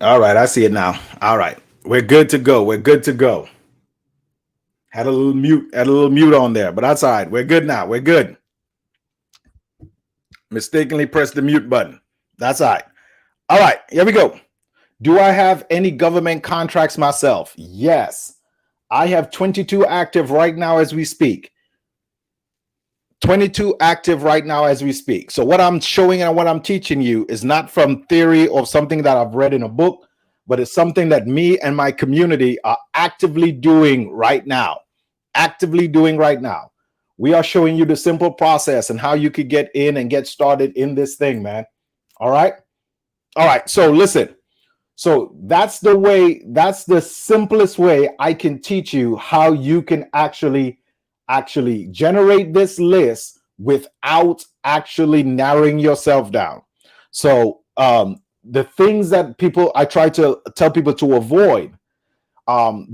All right, I see it now. All right, we're good to go. We're good to go. Had a little mute on there, but that's all right. We're good now. We're good. Mistakenly pressed the mute button. That's all right. All right, here we go. Do I have any government contracts myself? Yes. I have 22 active right now as we speak. 22 active right now as we speak. So what I'm showing and what I'm teaching you is not from theory or something that I've read in a book, but it's something that me and my community are actively doing right now. Actively doing right now. We are showing you the simple process and how you could get in and get started in this thing, man. All right. All right. So listen. So that's the simplest way I can teach you how you can actually generate this list without actually narrowing yourself down. So the things that I try to tell people to avoid,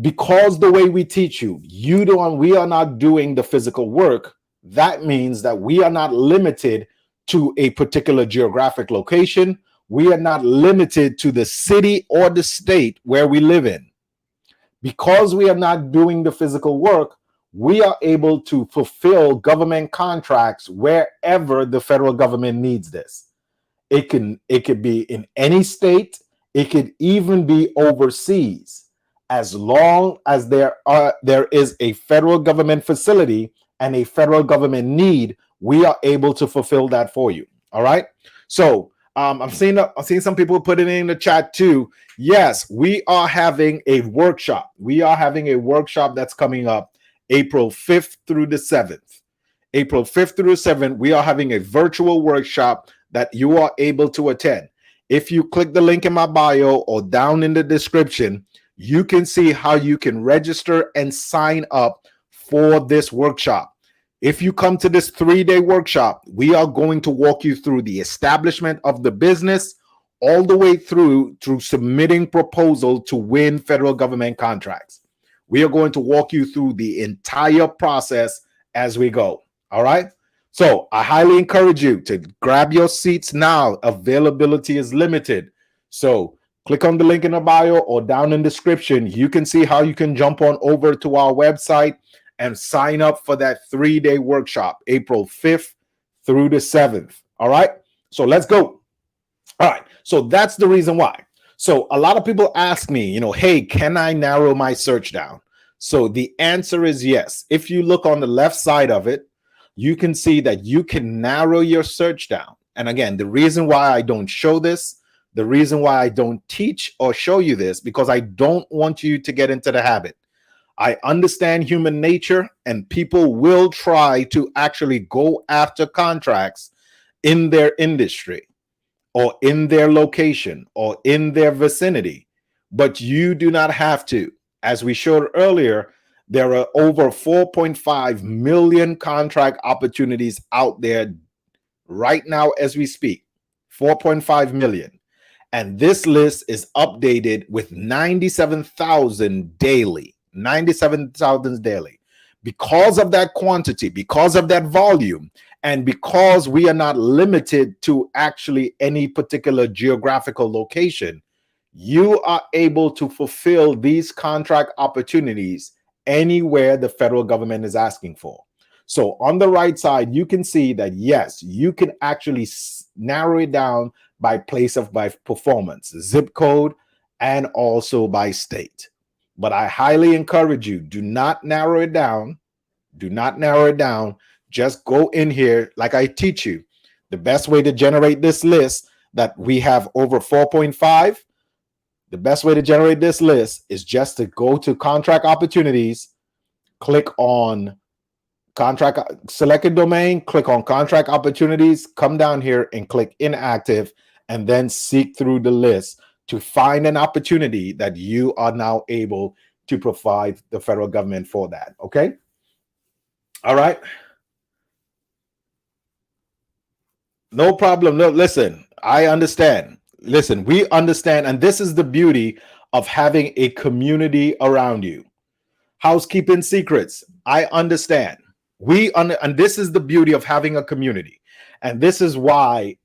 because the way we teach you, we are not doing the physical work. That means that we are not limited to a particular geographic location. We are not limited to the city or the state where we live in. Because we are not doing the physical work, we are able to fulfill government contracts wherever the federal government needs this. It could be in any state. It could even be overseas. As long as there is a federal government facility and a federal government need, we are able to fulfill that for you. All right. So I'm seeing some people put it in the chat too. Yes, we are having a workshop. We are having a workshop that's coming up April 5th through the 7th. April 5th through the 7th, we are having a virtual workshop that you are able to attend. If you click the link in my bio or down in the description, you can see how you can register and sign up for this workshop. If you come to this 3-day workshop, we are going to walk you through the establishment of the business all the way through submitting proposal to win federal government contracts. We are going to walk you through the entire process as we go. All right. So I highly encourage you to grab your seats now. Availability is limited. So click on the link in the bio or down in the description. You can see how you can jump on over to our website and sign up for that 3-day workshop, April 5th through the 7th. All right. So let's go. All right. So that's the reason why. So a lot of people ask me, hey, can I narrow my search down? So the answer is yes. If you look on the left side of it, you can see that you can narrow your search down. And again, the reason why I don't show this, the reason why I don't teach or show you this, because I don't want you to get into the habit. I understand human nature, and people will try to actually go after contracts in their industry or in their location or in their vicinity, but you do not have to. As we showed earlier, there are over 4.5 million contract opportunities out there right now as we speak. 4.5 million. And this list is updated with 97,000 daily. 97,000 daily. Because of that quantity, because of that volume, and because we are not limited to actually any particular geographical location, you are able to fulfill these contract opportunities anywhere the federal government is asking for. So on the right side, you can see that, yes, you can actually narrow it down by by performance, zip code, and also by state. But I highly encourage you, do not narrow it down. Do not narrow it down. Just go in here like I teach you. The best way to generate this list that we have over 4.5, the best way to generate this list is just to go to contract opportunities, click on contract, select a domain, click on contract opportunities, come down here and click inactive, and then seek through the list to find an opportunity that you are now able to provide the federal government for that. Okay. All right. No problem. No, listen, I understand. Listen, we understand. And this is the beauty of having a community around you. Housekeeping secrets. I understand. And this is the beauty of having a community. And this is why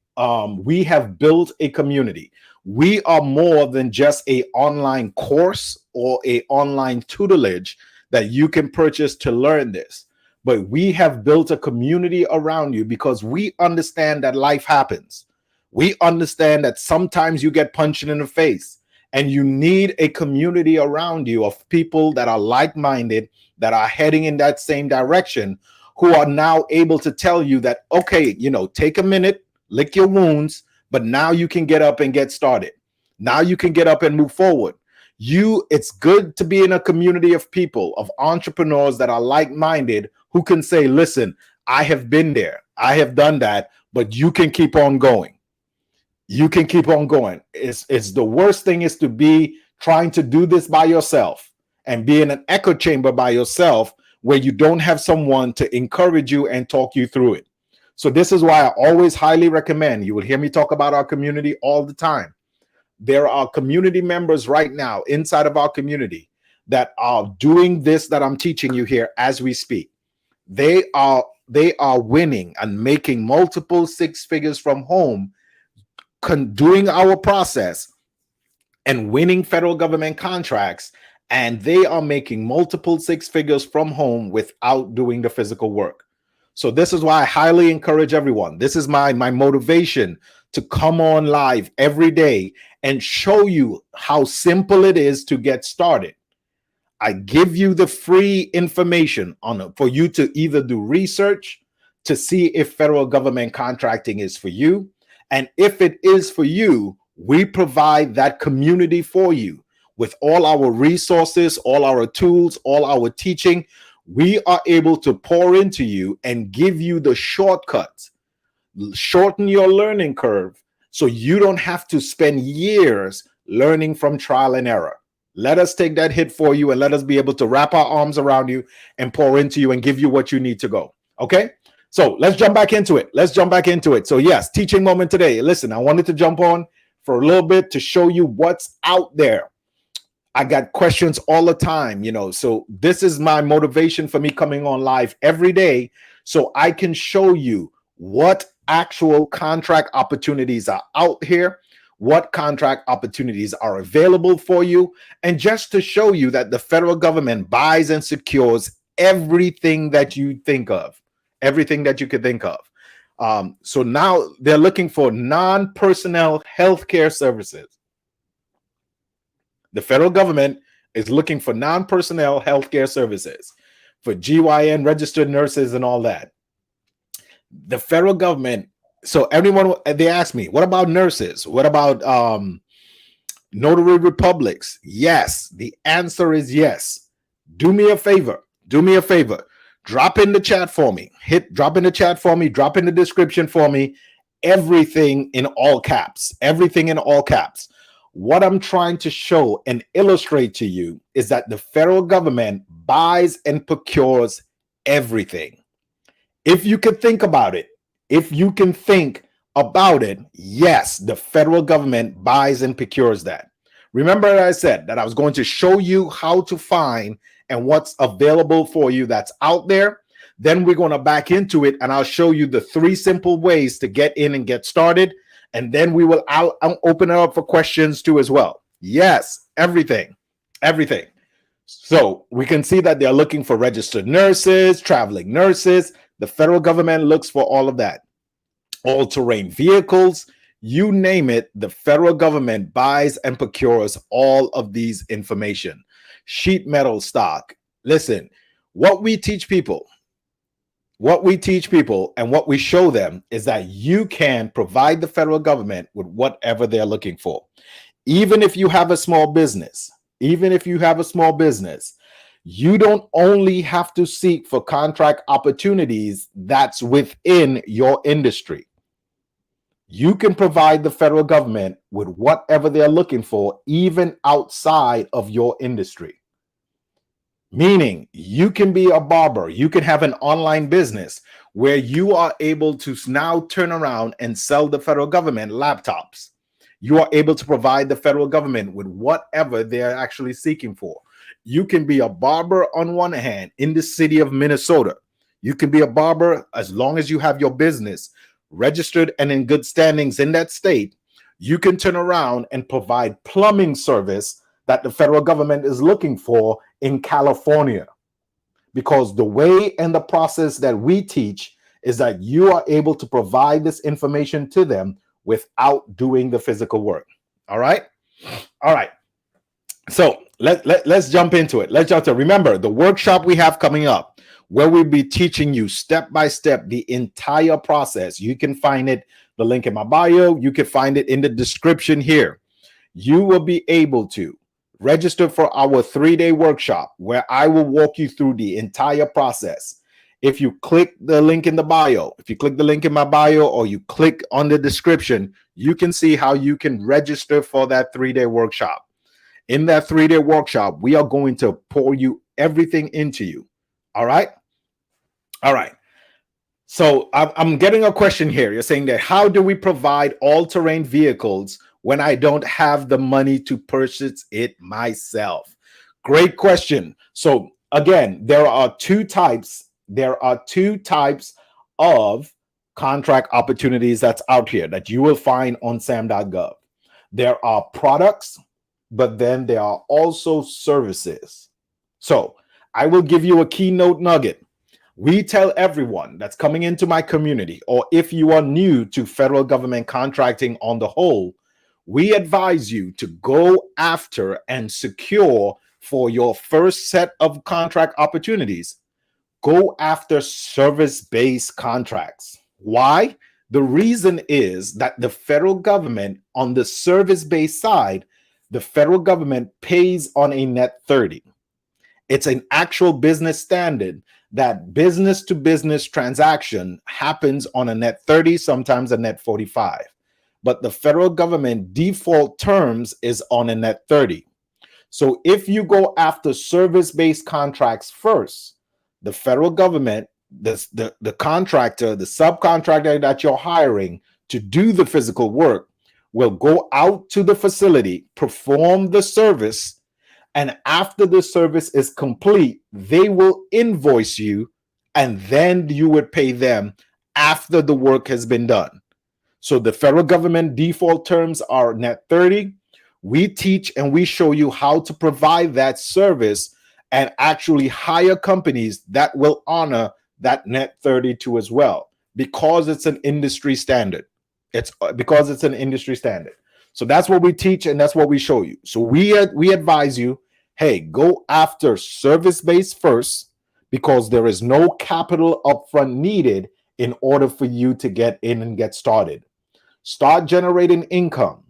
we have built a community. We are more than just a online course or a online tutelage that you can purchase to learn this. But we have built a community around you because we understand that life happens. We understand that sometimes you get punched in the face and you need a community around you of people that are like-minded, that are heading in that same direction, who are now able to tell you that, okay, take a minute, lick your wounds, but now you can get up and get started. Now you can get up and move forward. It's good to be in a community of people, of entrepreneurs that are like-minded, who can say, listen, I have been there, I have done that, but you can keep on going. You can keep on going. It's the worst thing is to be trying to do this by yourself and be in an echo chamber by yourself where you don't have someone to encourage you and talk you through it. So this is why I always highly recommend, you will hear me talk about our community all the time. There are community members right now inside of our community that are doing this that I'm teaching you here as we speak. They are winning and making multiple six figures from home, doing our process and winning federal government contracts, and they are making multiple six figures from home without doing the physical work. So this is why I highly encourage everyone. This is my motivation to come on live every day and show you how simple it is to get started. I give you the free information for you to either do research to see if federal government contracting is for you. And if it is for you, we provide that community for you with all our resources, all our tools, all our teaching. We are able to pour into you and give you the shortcuts, shorten your learning curve so you don't have to spend years learning from trial and error. Let us take that hit for you and let us be able to wrap our arms around you and pour into you and give you what you need to go. Okay? So let's jump back into it. So yes, teaching moment today. Listen, I wanted to jump on for a little bit to show you what's out there. I got questions all the time, so this is my motivation for me coming on live every day so I can show you what actual contract opportunities are out here, what contract opportunities are available for you, and just to show you that the federal government buys and secures everything that you think of, everything that you could think of. So now they're looking for non-personnel healthcare services. The federal government is looking for non-personnel healthcare services for GYN registered nurses and all that. The federal government, so everyone, they ask me, what about nurses? What about notary republics? Yes, the answer is yes. Do me a favor. Drop in the chat for me. Drop in the description for me. Everything in all caps. What I'm trying to show and illustrate to you is that the federal government buys and procures everything. If you can think about it, yes, the federal government buys and procures that. Remember I said that I was going to show you how to find and what's available for you that's out there. Then we're going to back into it and I'll show you the 3 simple ways to get in and get started. And then I'll open it up for questions too as well. Yes, everything. So we can see that they're looking for registered nurses, traveling nurses. The federal government looks for all of that. All-terrain vehicles, you name it, the federal government buys and procures all of these information. Sheet metal stock. Listen, what we teach people and what we show them is that you can provide the federal government with whatever they're looking for. Even if you have a small business, you don't only have to seek for contract opportunities that's within your industry. You can provide the federal government with whatever they're looking for, even outside of your industry. Meaning you can be a barber, you can have an online business where you are able to now turn around and sell the federal government laptops. You are able to provide the federal government with whatever they're actually seeking for. You can be a barber on one hand in the city of Minnesota. You can be a barber as long as you have your business registered and in good standings in that state. you can turn around and provide plumbing service that the federal government is looking for in California. Because the way and the process that we teach is that you are able to provide this information to them without doing the physical work. All right. All right. So let's jump into it. Remember the workshop we have coming up where we'll be teaching you step by step the entire process. You can find it, the link in my bio. You can find it in the description here. You will be able to register for our 3-day workshop where I will walk you through the entire process. If you click the link in the bio, if you click the link in my bio or you click on the description, you can see how you can register for that 3-day workshop. In that 3-day workshop, we are going to pour you everything into you. All right. All right. So I'm getting a question here. You're saying that how do we provide all-terrain vehicles when I don't have the money to purchase it myself? Great question. So again, there are two types of contract opportunities that's out here that you will find on sam.gov. There are products, but then there are also services. So I will give you a keynote nugget. We tell everyone that's coming into my community, or if you are new to federal government contracting on the whole, we advise you to go after and secure for your first set of contract opportunities. Go after service-based contracts. Why? The reason is that the federal government on the service-based side, the federal government pays on a net 30. It's an actual business standard that business to business transaction happens on a net 30, sometimes a net 45. But the federal government default terms is on a net 30. So if you go after service-based contracts first, the federal government, the contractor, the subcontractor that you're hiring to do the physical work will go out to the facility, perform the service, and after the service is complete, they will invoice you, and then you would pay them after the work has been done. So the federal government default terms are net 30. We teach and we show you how to provide that service and actually hire companies that will honor that net 32 as well, because it's an industry standard. It's because it's an industry standard. So that's what we teach and that's what we show you. So we advise you, hey, go after service-based first, because there is no capital upfront needed in order for you to get in and get started. Start generating income.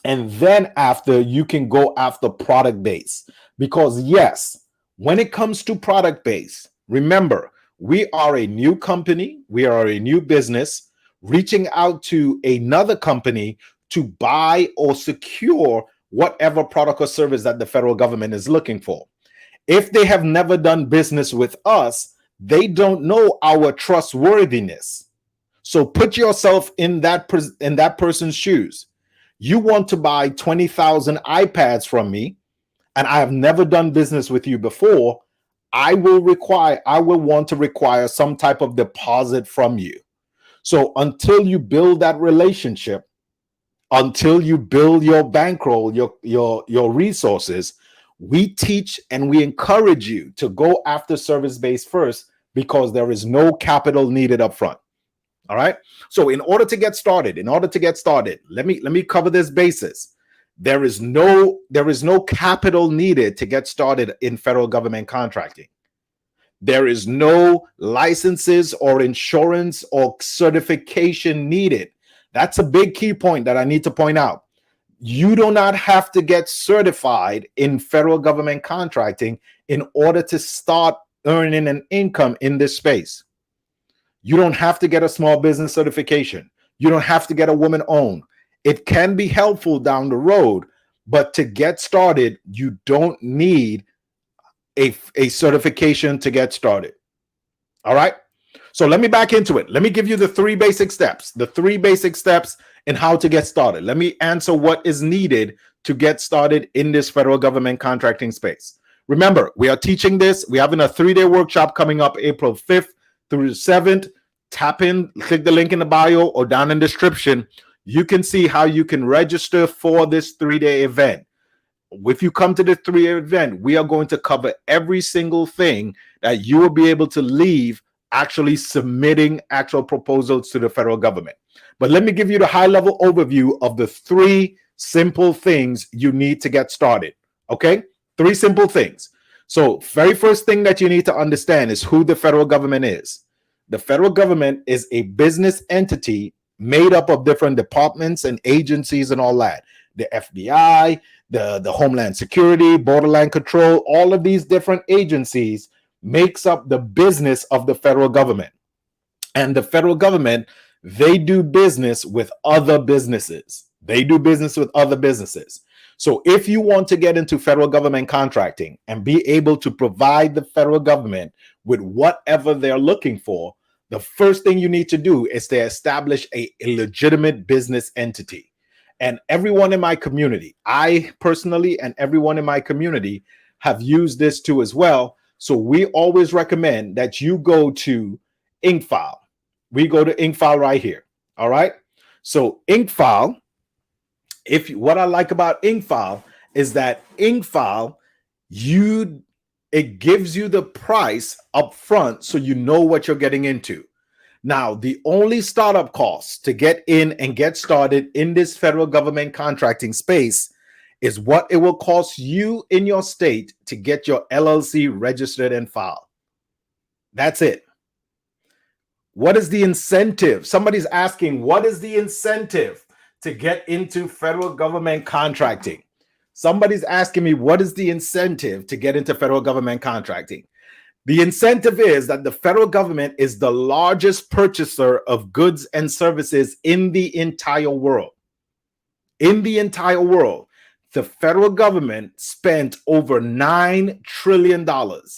And then after, you can go after product base. Because yes, when it comes to product base, remember, we are a new company, we are a new business reaching out to another company to buy or secure whatever product or service that the federal government is looking for. If they have never done business with us, they don't know our trustworthiness. So put yourself in that person's shoes. You want to buy 20,000 iPads from me, and I have never done business with you before. I will want to require some type of deposit from you. So until you build that relationship, until you build your bankroll, your resources, we teach and we encourage you to go after service-based first, because there is no capital needed up front. All right. So in order to get started, let me cover this basis. There is no capital needed to get started in federal government contracting. There is no licenses or insurance or certification needed. That's a big key point that I need to point out. You do not have to get certified in federal government contracting in order to start earning an income in this space. You don't have to get a small business certification. You don't have to get a woman-owned. It can be helpful down the road, but to get started, you don't need a certification to get started. All right. So let me back into it. Let me give you the three basic steps in how to get started. Let me answer what is needed to get started in this federal government contracting space. Remember, we are teaching this. We're having a 3-day workshop coming up April 5th through the 7th. Tap in, click the link in the bio or down in the description. You can see how you can register for this 3-day event. If you come to the 3-day event, we are going to cover every single thing that you will be able to leave actually submitting actual proposals to the federal government. But let me give you the high-level overview of the 3 simple things you need to get started. Okay? 3 simple things. So, very first thing that you need to understand is who the federal government is. The federal government is a business entity made up of different departments and agencies and all that. The FBI, the Homeland Security, Borderland Control, all of these different agencies makes up the business of the federal government. And the federal government, they do business with other businesses. They do business with other businesses. So if you want to get into federal government contracting and be able to provide the federal government with whatever they're looking for, the first thing you need to do is to establish a legitimate business entity. And everyone in my community, I personally and everyone in my community have used this too as well. So we always recommend that you go to InkFile. We go to InkFile right here. All right. So InkFile, what I like about InkFile is that InkFile, it gives you the price up front so you know what you're getting into. Now, the only startup cost to get in and get started in this federal government contracting space is what it will cost you in your state to get your LLC registered and filed. That's it. What is the incentive? Somebody's asking, what is the incentive to get into federal government contracting? Somebody's asking me, what is the incentive to get into federal government contracting? The incentive is that the federal government is the largest purchaser of goods and services in the entire world. In the entire world, the federal government spent over $9 trillion.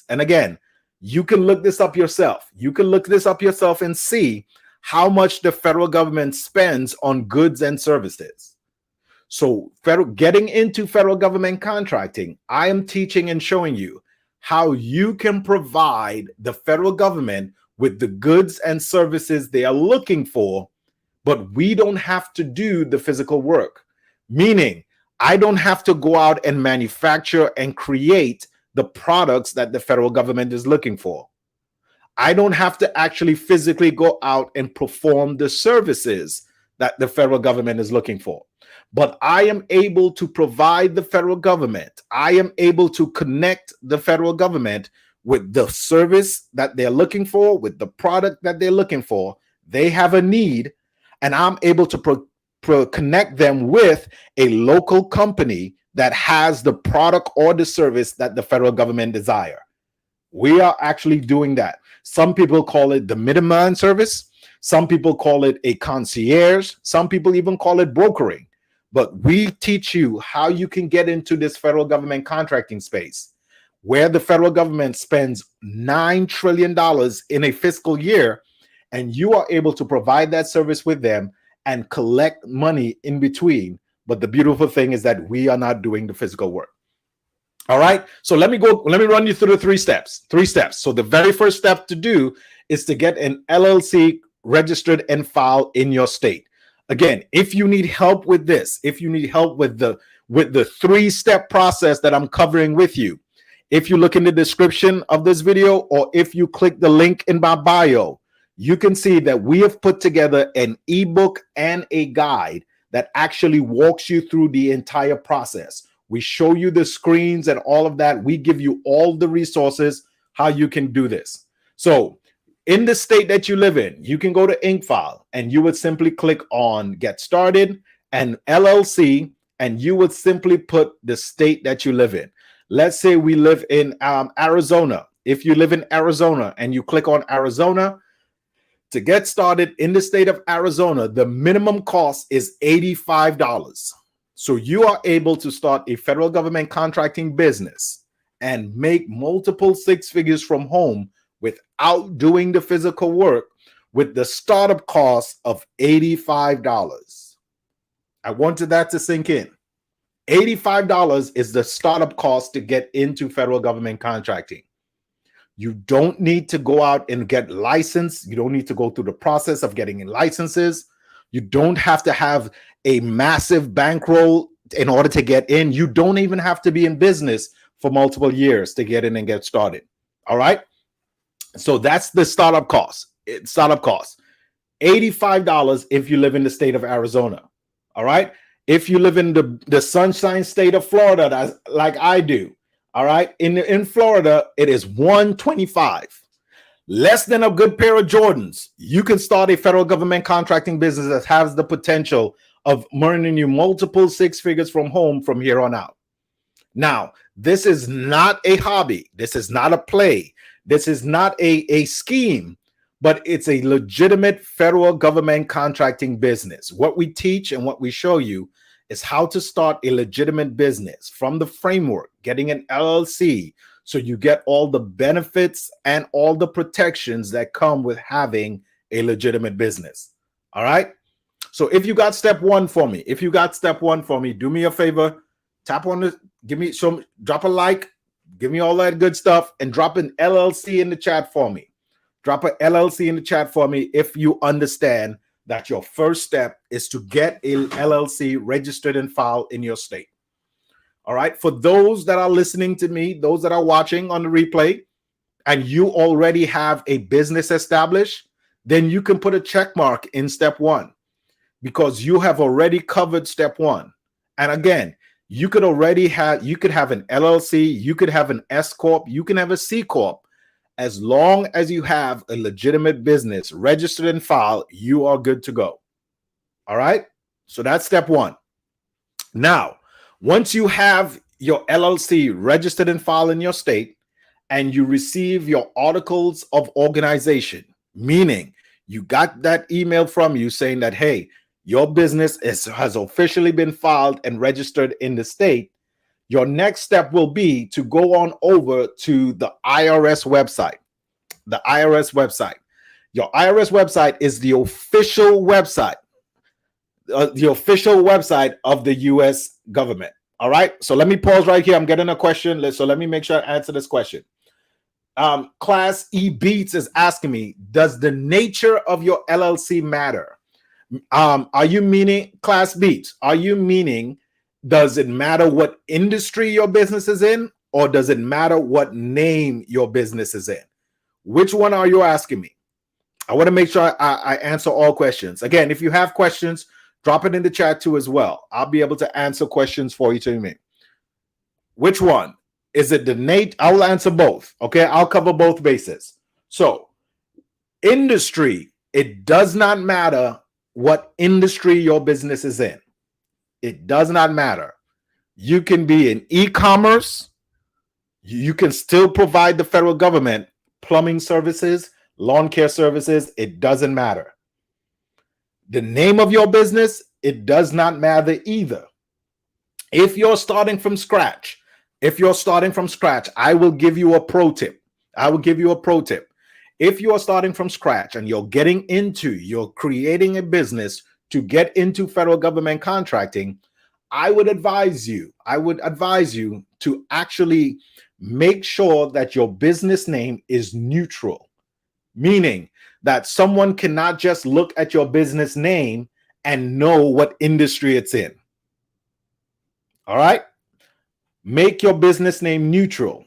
And again, you can look this up yourself. You can look this up yourself and see how much the federal government spends on goods and services. So getting into federal government contracting, I am teaching and showing you how you can provide the federal government with the goods and services they are looking for, but we don't have to do the physical work. Meaning, I don't have to go out and manufacture and create the products that the federal government is looking for. I don't have to actually physically go out and perform the services that the federal government is looking for. But I am able to provide the federal government. I am able to connect the federal government with the service that they're looking for, with the product that they're looking for. They have a need, and I'm able to connect them with a local company that has the product or the service that the federal government desire. We are actually doing that. Some people call it the middleman service. Some people call it a concierge. Some people even call it brokering. But we teach you how you can get into this federal government contracting space where the federal government spends $9 trillion in a fiscal year, and you are able to provide that service with them and collect money in between. But the beautiful thing is that we are not doing the physical work. All right. So let me run you through the 3 steps. 3 steps. So the very first step to do is to get an LLC registered and filed in your state. Again, if you need help with this, if you need help with the 3-step process that I'm covering with you, if you look in the description of this video, or if you click the link in my bio, you can see that we have put together an ebook and a guide that actually walks you through the entire process. We show you the screens and all of that. We give you all the resources how you can do this. So in the state that you live in, you can go to InkFile and you would simply click on Get Started and LLC, and you would simply put the state that you live in. Let's say we live in Arizona. If you live in Arizona and you click on Arizona, to get started in the state of Arizona, the minimum cost is $85. So you are able to start a federal government contracting business and make multiple 6 figures from home without doing the physical work with the startup cost of $85. I wanted that to sink in. $85 is the startup cost to get into federal government contracting. You don't need to go out and get licensed. You don't need to go through the process of getting in licenses. You don't have to have a massive bankroll in order to get in. You don't even have to be in business for multiple years to get in and get started. All right. So that's the startup cost. Startup cost $85 if you live in the state of Arizona. All right. If you live in the sunshine state of Florida, that's like I do. All right. In Florida, it is $125. Less than a good pair of Jordans. You can start a federal government contracting business that has the potential of earning you multiple six figures from home from here on out. Now, this is not a hobby. This is not a play. This is not a scheme, but it's a legitimate federal government contracting business. What we teach and what we show you is how to start a legitimate business from the framework, getting an LLC, so you get all the benefits and all the protections that come with having a legitimate business. All right. So if you got step one for me, do me a favor, tap on the, drop a like, give me all that good stuff, and drop an LLC in the chat for me. Drop an LLC in the chat for me if you understand that your first step is to get a LLC registered and filed in your state. All right. For those that are listening to me, those that are watching on the replay, and you already have a business established, then you can put a check mark in step one because you have already covered step one. And again, you could have an LLC, you could have an S Corp, you can have a C Corp. As long as you have a legitimate business registered and filed, you are good to go. All right. So that's step one. Now, once you have your LLC registered and filed in your state and you receive your articles of organization, meaning you got that email from you saying that, hey, your business has officially been filed and registered in the state, your next step will be to go on over to the IRS website. The IRS website. Your IRS website is the official website. The official website of the U.S. government. All right. So let me pause right here. I'm getting a question. So let me make sure I answer this question. Class E Beats is asking me, does the nature of your LLC matter? Are you meaning, Class Beats, are you meaning, does it matter what industry your business is in, or does it matter what name your business is in? Which one are you asking me? I want to make sure I answer all questions. Again, if you have questions, drop it in the chat too as well. I'll be able to answer questions for you to me. Which one? Is it the Nate? I will answer both. Okay, I'll cover both bases. So, industry, it does not matter what industry your business is in. It does not matter. You can be in e-commerce. You can still provide the federal government plumbing services, lawn care services. It doesn't matter. The name of your business, it does not matter either. If you're starting from scratch, I will give you a pro tip. If you are starting from scratch and you're creating a business to get into federal government contracting, I would advise you to actually make sure that your business name is neutral, meaning that someone cannot just look at your business name and know what industry it's in. All right? Make your business name neutral.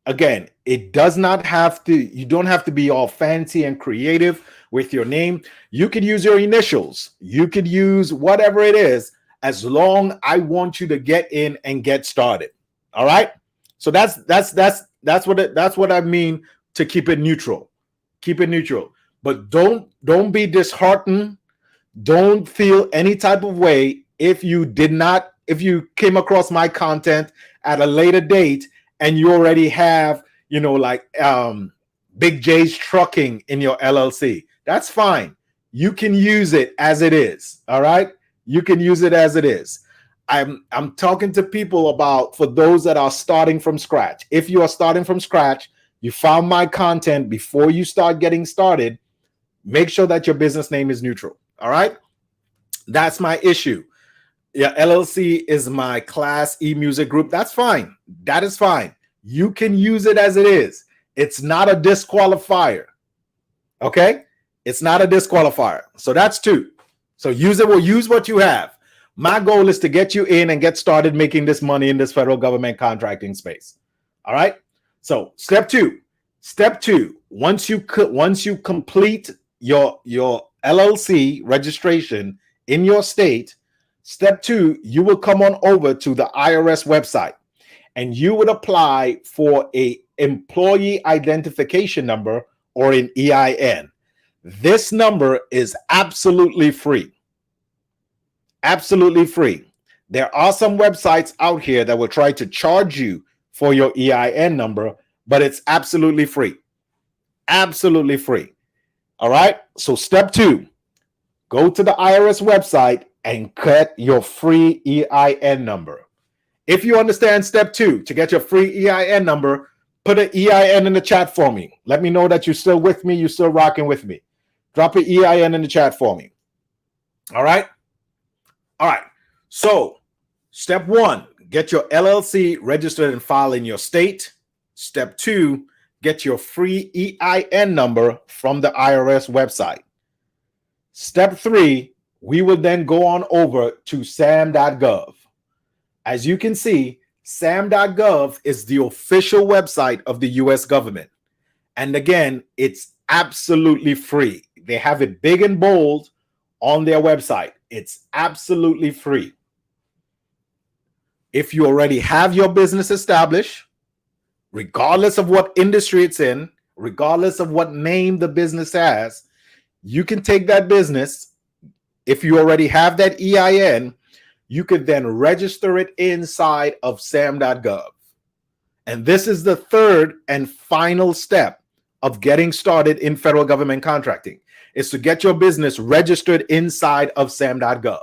Again, it does not have to, you don't have to be all fancy and creative with your name. You could use your initials. You could use whatever it is, as long I want you to get in and get started. All right? So that's what I mean to keep it neutral. Keep it neutral. But don't be disheartened. Don't feel any type of way if you came across my content at a later date and you already have, Big J's Trucking in your LLC. That's fine. You can use it as it is. All right. You can use it as it is. I'm talking to people about, for those that are starting from scratch. If you are starting from scratch, you found my content before you start getting started, make sure that your business name is neutral. All right. That's my issue. Yeah, LLC is my Class E music group. That's fine. That is fine. You can use it as it is. It's not a disqualifier. Okay? It's not a disqualifier. So that's two. So use it. Well, use what you have. My goal is to get you in and get started making this money in this federal government contracting space. All right. So step two. Once you complete your LLC registration in your state, step two, you will come on over to the IRS website and you would apply for a employee identification number or an EIN. This number is absolutely free. Absolutely free. There are some websites out here that will try to charge you for your EIN number, but it's absolutely free. Absolutely free. All right. So step two, go to the IRS website and get your free EIN number. If you understand step two, to get your free EIN number, put an EIN in the chat for me. Let me know that you're still with me. You're still rocking with me. Drop an EIN in the chat for me. All right. All right. So step one, get your LLC registered and filed in your state. Step two, get your free EIN number from the IRS website. Step three, we will then go on over to sam.gov. As you can see, sam.gov is the official website of the US government. And again, it's absolutely free. They have it big and bold on their website. It's absolutely free. If you already have your business established, regardless of what industry it's in, regardless of what name the business has, you can take that business. If you already have that EIN, you could then register it inside of sam.gov. And this is the third and final step of getting started in federal government contracting, is to get your business registered inside of sam.gov.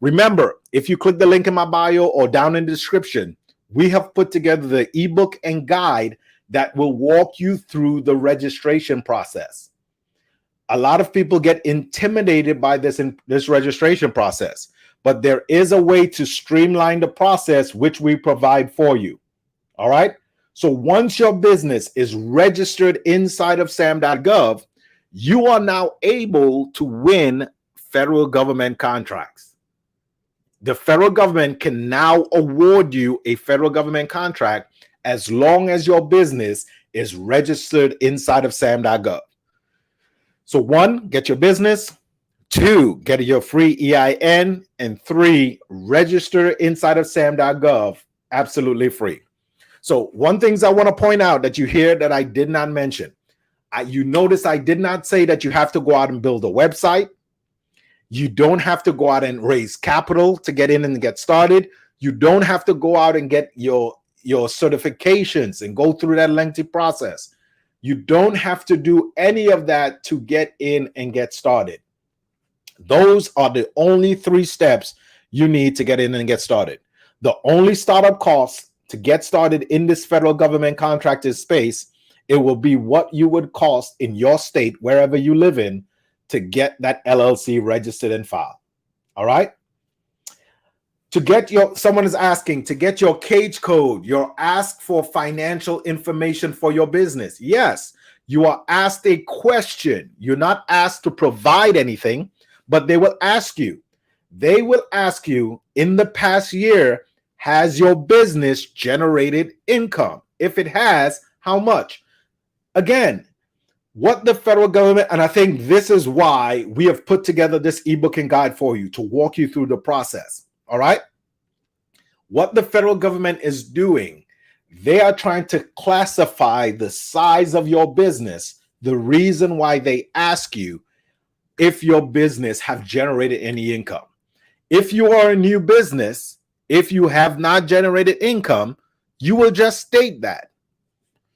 Remember, if you click the link in my bio or down in the description, we have put together the ebook and guide that will walk you through the registration process. A lot of people get intimidated by this registration process, but there is a way to streamline the process, which we provide for you. All right. So once your business is registered inside of sam.gov, you are now able to win federal government contracts. The federal government can now award you a federal government contract as long as your business is registered inside of sam.gov. So one, get your business. Two, get your free EIN. And three, register inside of sam.gov, absolutely free. So one thing I want to point out that you hear that I did not mention. You notice I did not say that you have to go out and build a website. You don't have to go out and raise capital to get in and get started. You don't have to go out and get your certifications and go through that lengthy process. You don't have to do any of that to get in and get started. Those are the only 3 steps you need to get in and get started. The only startup cost to get started in this federal government contracted space, it will be what you would cost in your state, wherever you live in, to get that LLC registered and filed. All right. To get someone is asking to get your cage code, you're asked for financial information for your business. Yes, you are asked a question. You're not asked to provide anything, but they will ask you. They will ask you, in the past year, has your business generated income? If it has, how much? Again, what the federal government, and I think this is why we have put together this ebook and guide for you to walk you through the process. All right. What the federal government is doing, they are trying to classify the size of your business. The reason why they ask you if your business have generated any income. If you are a new business, if you have not generated income, you will just state that.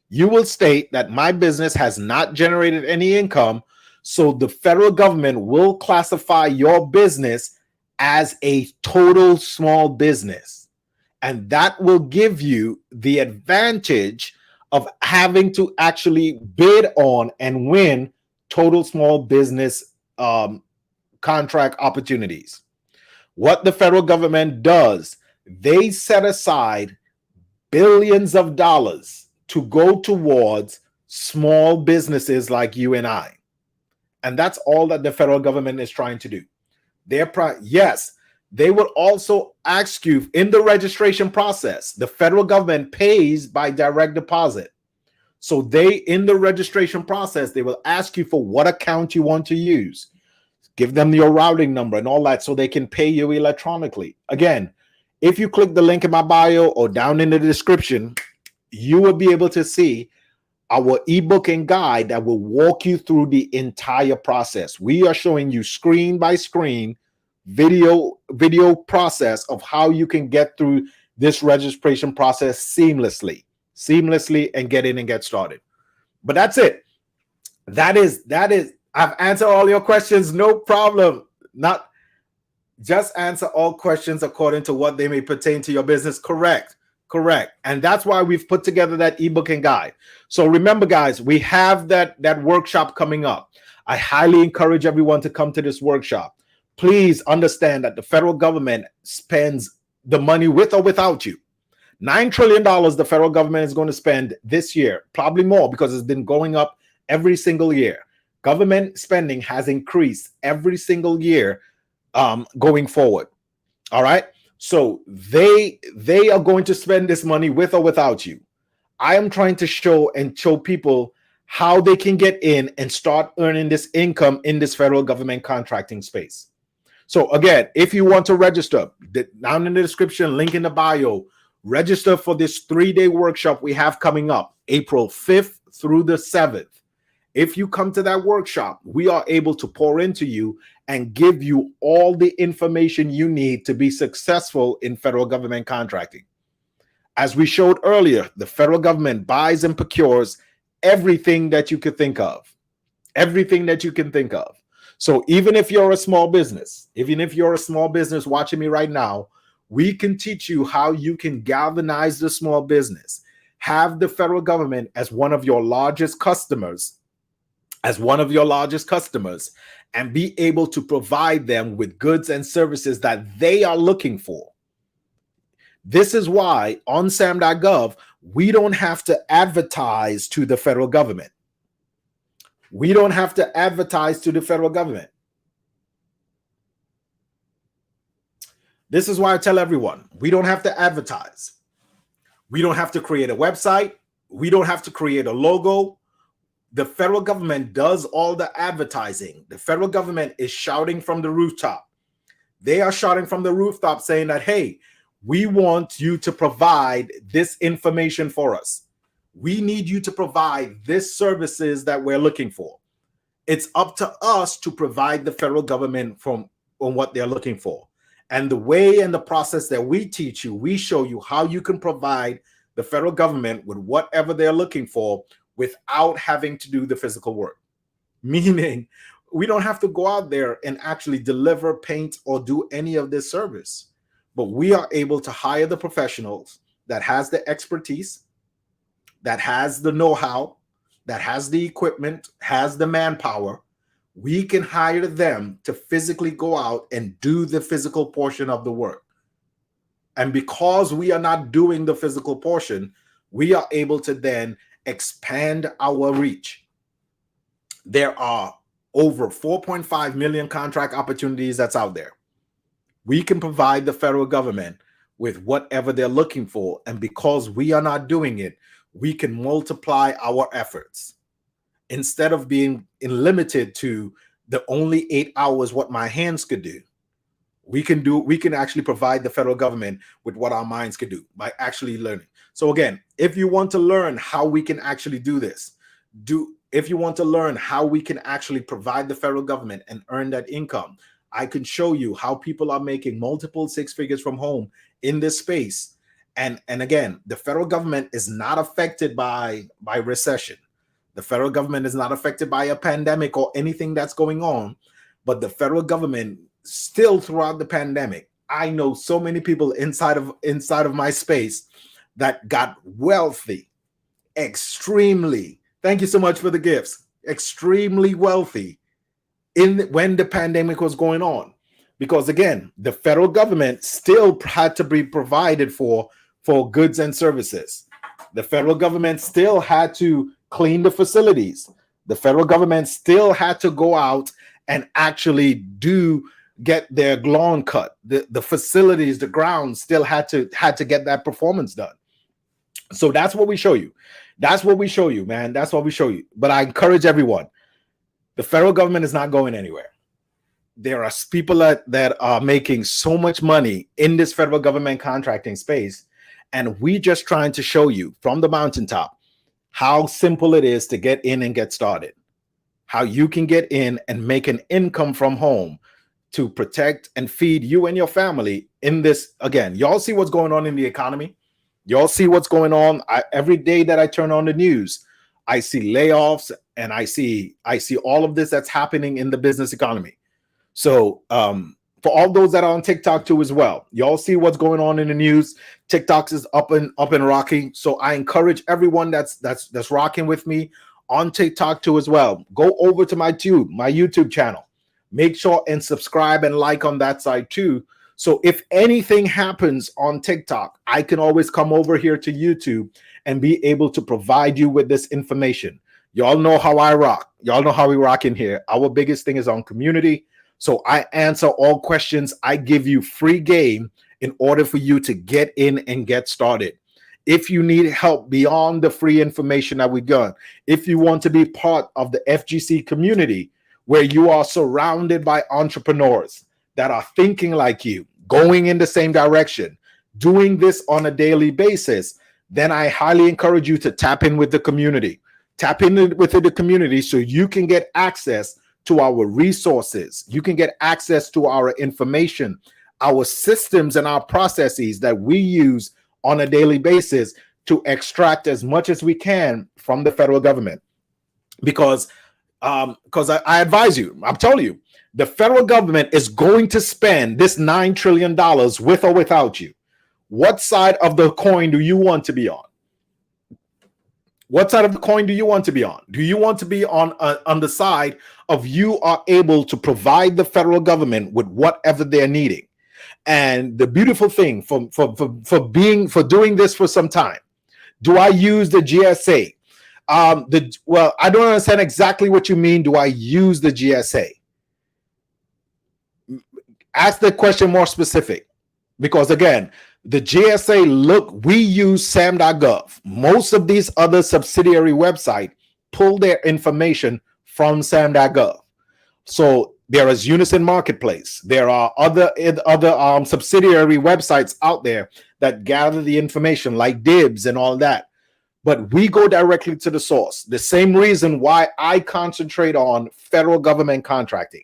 You will state that my business has not generated any income. So the federal government will classify your business as a total small business. And that will give you the advantage of having to actually bid on and win total small business contract opportunities. What the federal government does, they set aside billions of dollars to go towards small businesses like you and I. And that's all that the federal government is trying to do. Yes, they will also ask you in the registration process. The federal government pays by direct deposit. So in the registration process, they will ask you for what account you want to use. Give them your routing number and all that so they can pay you electronically. Again, if you click the link in my bio or down in the description, you will be able to see our ebook and guide that will walk you through the entire process. We are showing you screen by screen video process of how you can get through this registration process seamlessly and get in and get started. But that's it. That is I've answered all your questions. No problem. Not just answer all questions according to what they may pertain to your business. Correct. And that's why we've put together that ebook and guide. So remember, guys, we have that workshop coming up. I highly encourage everyone to come to this workshop. Please understand that the federal government spends the money with or without you. $9 trillion the federal government is going to spend this year, probably more because it's been going up every single year. Government spending has increased every single year going forward. All right. So they are going to spend this money with or without you. I am trying to show people how they can get in and start earning this income in this federal government contracting space. So again, if you want to register, down in the description, link in the bio, register for this 3-day workshop we have coming up, April 5th through the 7th. If you come to that workshop, we are able to pour into you and give you all the information you need to be successful in federal government contracting. As we showed earlier, the federal government buys and procures everything that you could think of. Everything that you can think of. So even if you're a small business, watching me right now, we can teach you how you can galvanize the small business, have the federal government as one of your largest customers, and be able to provide them with goods and services that they are looking for. This is why on SAM.gov, we don't have to advertise to the federal government. This is why I tell everyone, we don't have to advertise. We don't have to create a website. We don't have to create a logo. The federal government does all the advertising. The federal government is shouting from the rooftop. They are shouting from the rooftop saying that, hey, we want you to provide this information for us. We need you to provide this services that we're looking for. It's up to us to provide the federal government on what they're looking for. And the way and the process that we teach you, we show you how you can provide the federal government with whatever they're looking for without having to do the physical work. Meaning, we don't have to go out there and actually deliver, paint, or do any of this service. But we are able to hire the professionals that has the expertise, that has the know-how, that has the equipment, has the manpower. We can hire them to physically go out and do the physical portion of the work. And because we are not doing the physical portion, we are able to then expand our reach. There are over 4.5 million contract opportunities that's out there. We can provide the federal government with whatever they're looking for. And because we are not doing it, we can multiply our efforts. Instead of being limited to the only 8 hours what my hands could do, we can actually provide the federal government with what our minds could do by actually learning. So again, if you want to learn how we can actually do this, if you want to learn how we can actually provide the federal government and earn that income, I can show you how people are making multiple 6 figures from home in this space. And again, the federal government is not affected by recession. The federal government is not affected by a pandemic or anything that's going on. But the federal government still throughout the pandemic, I know so many people inside of my space that got wealthy, extremely. Thank you so much for the gifts. Extremely wealthy when the pandemic was going on. Because again, the federal government still had to be provided for goods and services. The federal government still had to clean the facilities. The federal government still had to go out and actually do get their lawn cut. The facilities, the grounds still had to get that performance done. So that's what we show you. That's what we show you, man. That's what we show you. But I encourage everyone, the federal government is not going anywhere. There are people that are making so much money in this federal government contracting space. And we just trying to show you from the mountaintop how simple it is to get in and get started. How you can get in and make an income from home to protect and feed you and your family in this. Again, y'all see what's going on in the economy. Y'all see what's going on. Every day that I turn on the news, I see layoffs and I see all of this that's happening in the business economy. So for all those that are on TikTok too as well, y'all see what's going on in the news. TikTok is up and rocking. So I encourage everyone that's rocking with me on TikTok too as well. Go over to my YouTube channel. Make sure and subscribe and like on that side too. So if anything happens on TikTok, I can always come over here to YouTube and be able to provide you with this information. Y'all know how I rock. Y'all know how we rock in here. Our biggest thing is on community. So I answer all questions. I give you free game in order for you to get in and get started. If you need help beyond the free information that we got, if you want to be part of the FGC community, where you are surrounded by entrepreneurs that are thinking like you, going in the same direction, doing this on a daily basis, then I highly encourage you to tap in with the community. Tap in with the community so you can get access to our resources. You can get access to our information, our systems and our processes that we use on a daily basis to extract as much as we can from the federal government. Because I advise you, I'm telling you, the federal government is going to spend this $9 trillion with or without you. What side of the coin do you want to be on? What side of the coin do you want to be on? Do you want to be on the side of you are able to provide the federal government with whatever they're needing? And the beautiful thing for doing this for some time, do I use the GSA? Well, I don't understand exactly what you mean. Do I use the GSA? Ask the question more specific, because again, the GSA, we use SAM.gov. Most of these other subsidiary websites pull their information from SAM.gov. So there is Unison Marketplace. There are other subsidiary websites out there that gather the information, like Dibs and all that. But we go directly to the source. The same reason why I concentrate on federal government contracting,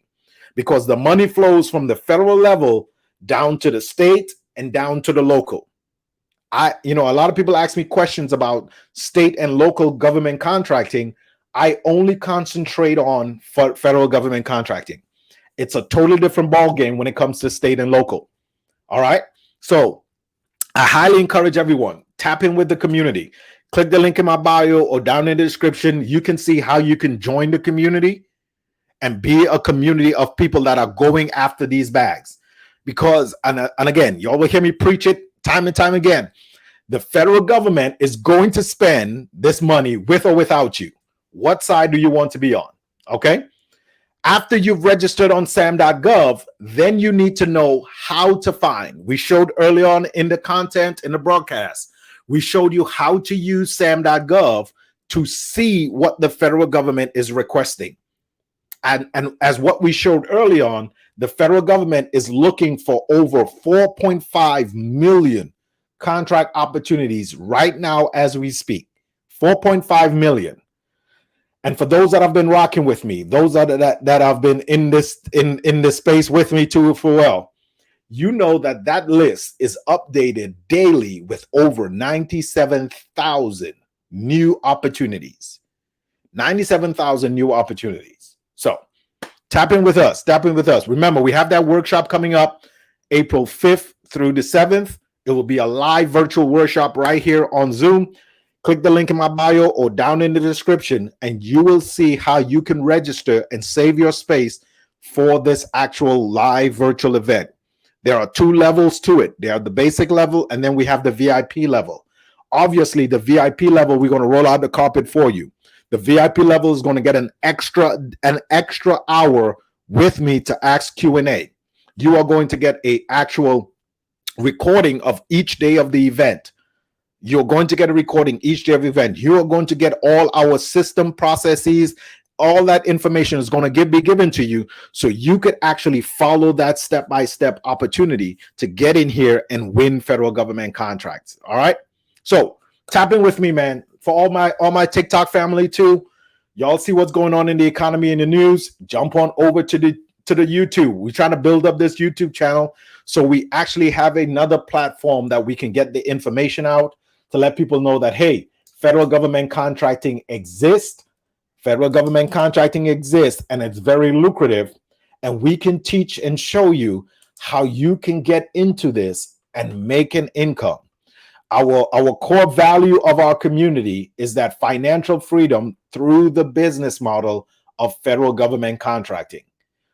because the money flows from the federal level down to the state and down to the local. A lot of people ask me questions about state and local government contracting. I only concentrate on federal government contracting. It's a totally different ball game when it comes to state and local. All right. So I highly encourage everyone, tap in with the community. Click the link in my bio or down in the description. You can see how you can join the community and be a community of people that are going after these bags. Because, and again, y'all will hear me preach it time and time again. The federal government is going to spend this money with or without you. What side do you want to be on? Okay. After you've registered on SAM.gov, then you need to know how to find. We showed early on in the content in the broadcast, we showed you how to use SAM.gov to see what the federal government is requesting. And as what we showed early on, the federal government is looking for over 4.5 million contract opportunities right now as we speak. 4.5 million. And for those that have been rocking with me, those that have been in this space with me too for well, you know that list is updated daily with over 97,000 new opportunities. 97,000 new opportunities. So tap in with us. Tap in with us. Remember, we have that workshop coming up April 5th through the 7th. It will be a live virtual workshop right here on Zoom. Click the link in my bio or down in the description, and you will see how you can register and save your space for this actual live virtual event. There are 2 levels to it. There are the basic level, and then we have the VIP level. Obviously, the VIP level, we're going to roll out the carpet for you. The VIP level is going to get an extra hour with me to ask Q&A. You are going to get a actual recording of each day of the event. You're going to get a recording each day of the event. You are going to get all our system processes. All that information is going to be given to you, so you could actually follow that step-by-step opportunity to get in here and win federal government contracts. All right. So tap in with me, man. For all my TikTok family too. Y'all see what's going on in the economy and the news. Jump on over to the YouTube. We're trying to build up this YouTube channel so we actually have another platform that we can get the information out to let people know that, hey, federal government contracting exists. Federal government contracting exists, and it's very lucrative. And we can teach and show you how you can get into this and make an income. Our core value of our community is that financial freedom through the business model of federal government contracting.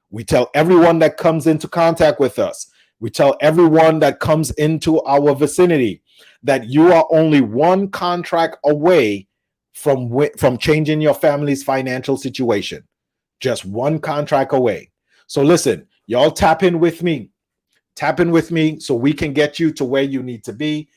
We tell everyone that comes into contact with us, we tell everyone that comes into our vicinity that you are only one contract away from changing your family's financial situation. Just one contract away. So listen, y'all tap in with me so we can get you to where you need to be.